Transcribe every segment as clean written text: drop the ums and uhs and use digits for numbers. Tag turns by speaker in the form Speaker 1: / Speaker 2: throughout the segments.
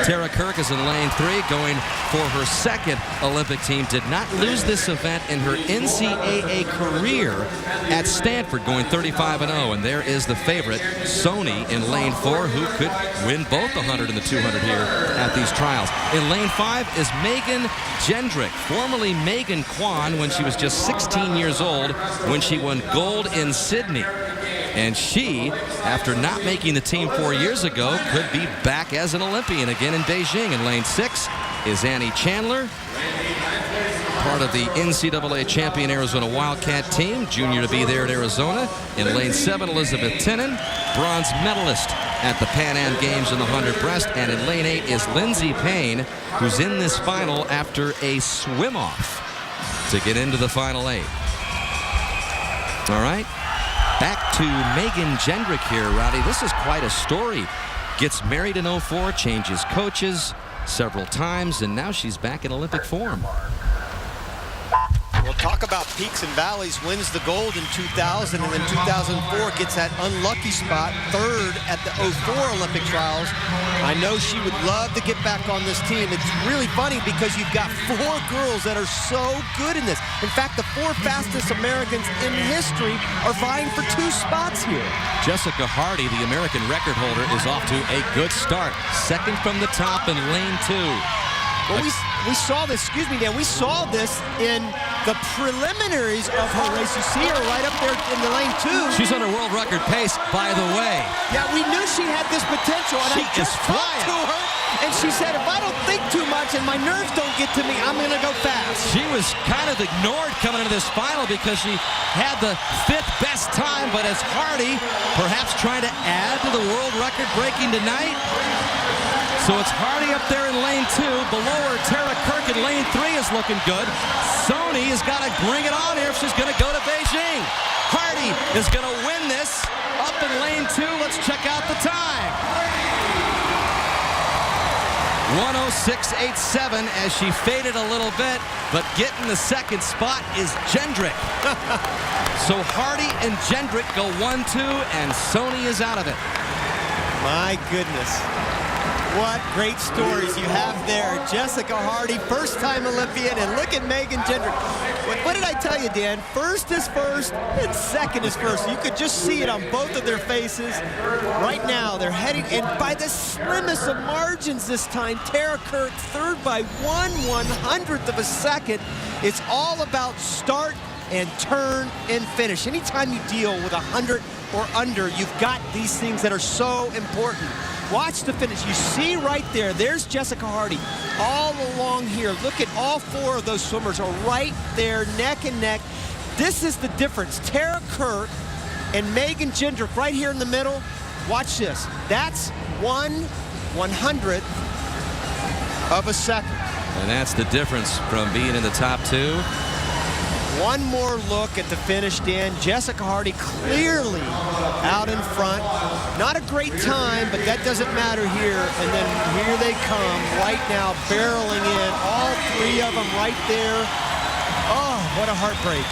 Speaker 1: Tara Kirk is in lane 3, going for her second Olympic team. Did not lose this event in her NCAA career at Stanford, going 35-0. And there is the favorite, Sony, in lane 4, who could win both the 100 and the 200 here at these trials. In lane 5 is Megan Jendrick, formerly Megan Kwan, when she was just 16 years old when she won gold in Sydney. And she, after not making the team 4 years ago, could be back as an Olympian again in Beijing. In lane 6 is Annie Chandler, part of the NCAA champion Arizona Wildcat team, junior to be there at Arizona. In lane 7, Elizabeth Tinnen, bronze medalist at the Pan Am Games in the 100 breast. And in lane 8 is Lindsay Payne, who's in this final after a swim-off to get into the final 8. All right. Back to Megan Jendrick here, Rowdy. This is quite a story. Gets married in 04, changes coaches several times, and now she's back in Olympic form.
Speaker 2: Well, talk about peaks and valleys. Wins the gold in 2000, and then 2004 gets that unlucky spot, third at the 04 Olympic trials. I know she would love to get back on this team. It's really funny because you've got 4 girls that are so good in this. In fact, the 4 fastest Americans in history are vying for 2 spots here.
Speaker 1: Jessica Hardy, the American record holder, is off to a good start. Second from the top in lane 2.
Speaker 2: Well, we saw this, excuse me, Dan, we saw this in the preliminaries of her race. You see her right up there in the lane 2.
Speaker 1: She's on her world record pace, by the way.
Speaker 2: Yeah, we knew she had this potential, and
Speaker 1: she
Speaker 2: I just talked to her, and she said, if I don't think too much and my nerves don't get to me, I'm going to go fast.
Speaker 1: She was kind of ignored coming into this final because she had the 5th best time, but as Hardy perhaps trying to add to the world record breaking tonight. So it's Hardy up there in lane 2. Below her, Tara Kirk in lane 3 is looking good. Sony has got to bring it on here if she's going to go to Beijing. Hardy is going to win this up in lane 2. Let's check out the time. 1:06.87 as she faded a little bit, but getting the second spot is Jendrick. So Hardy and Jendrick go 1-2, and Sony is out of it.
Speaker 2: My goodness. What great stories you have there. Jessica Hardy, first-time Olympian, and look at Megan Jendrick. What did I tell you, Dan? First is first, and second is first. You could just see it on both of their faces. Right now, they're heading, and by the slimmest of margins this time, Tara Kirk, third by 1/100th of a second. It's all about start and turn and finish. Anytime you deal with 100 or under, you've got these things that are so important. Watch the finish. You see right there, there's Jessica Hardy all along here. Look at all 4 of those swimmers are right there, neck and neck. This is the difference. Tara Kirk and Megan Jendrick right here in the middle. Watch this. That's 1/100th of a second.
Speaker 1: And that's the difference from being in the top 2.
Speaker 2: One more look at the finish, Dan. Jessica Hardy clearly out in front. Not a great time, but that doesn't matter here. And then here they come right now, barreling in. All 3 of them right there. Oh, what a heartbreak.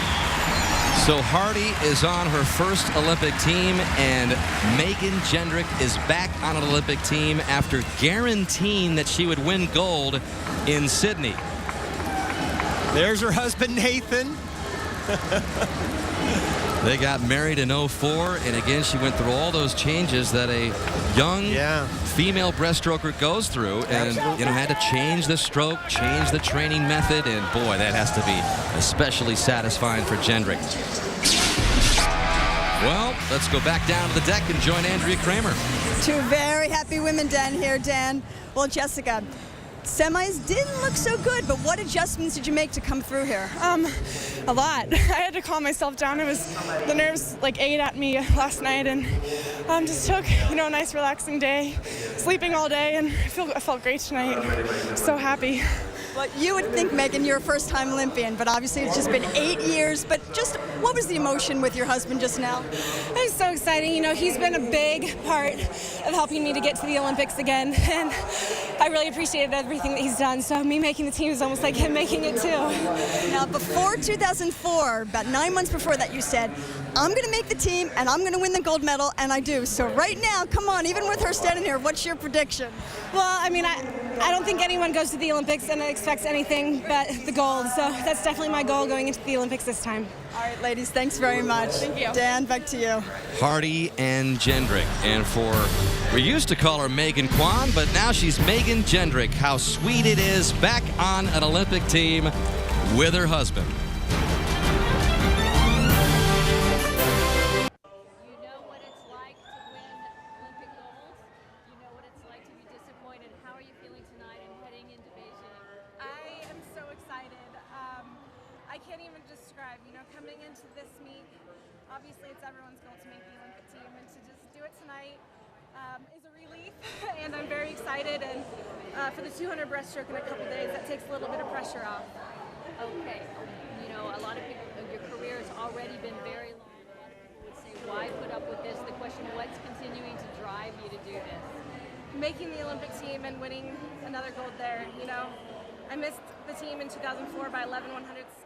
Speaker 1: So Hardy is on her first Olympic team, and Megan Jendrick is back on an Olympic team after guaranteeing that she would win gold in Sydney.
Speaker 2: There's her husband, Nathan.
Speaker 1: They got married in 04, and again, she went through all those changes that a young female breaststroker goes through, and you know, had to change the stroke, change the training method, and boy, that has to be especially satisfying for Jendrick. Well, let's go back down to the deck and join Andrea Kramer.
Speaker 3: 2 very happy women down here, Dan. Well, Jessica, semis didn't look so good, but what adjustments did you make to come through here?
Speaker 4: A lot. I had to calm myself down. It was, the nerves like ate at me last night, and just took, you know, a nice relaxing day, sleeping all day, and I felt great tonight. So happy.
Speaker 3: Well, you would think, Megan, you're a first-time Olympian, but obviously it's just been 8 years. But just what was the emotion with your husband just now?
Speaker 4: It was so exciting. You know, he's been a big part of helping me to get to the Olympics again, and I really appreciated everything that he's done. So me making the team is almost like him making it too.
Speaker 3: Now, before 2004, about 9 months before that, you said, I'm going to make the team and I'm going to win the gold medal, and I do. So right now, come on, even with her standing here, what's your prediction?
Speaker 4: Well, I mean, I don't think anyone goes to the Olympics and expects anything but the gold. So that's definitely my goal going into the Olympics this time.
Speaker 3: All right, ladies, thanks very much.
Speaker 4: Thank you.
Speaker 3: Dan, back to you.
Speaker 1: Hardy and Jendrick. And we used to call her Megan Kwan, but now she's Megan Jendrick. How sweet it is back on an Olympic team with her husband.
Speaker 5: You know what it's like to win Olympic gold. You know what it's like to be disappointed. How are you feeling tonight and heading into Beijing?
Speaker 4: I am so excited. I can't even describe, coming into this meet, obviously it's everyone's goal to make the Olympic team, and to just do it tonight is a relief, and I'm very excited, and for the 200 breaststroke in a couple days, that takes a little bit of pressure off.
Speaker 5: Okay, a lot of people, your career has already been very long. A lot of people would say, why put up with this? The question, what's continuing to drive you to do this?
Speaker 4: Making the Olympic team and winning another gold there, I missed the team in 2004 by 11/100ths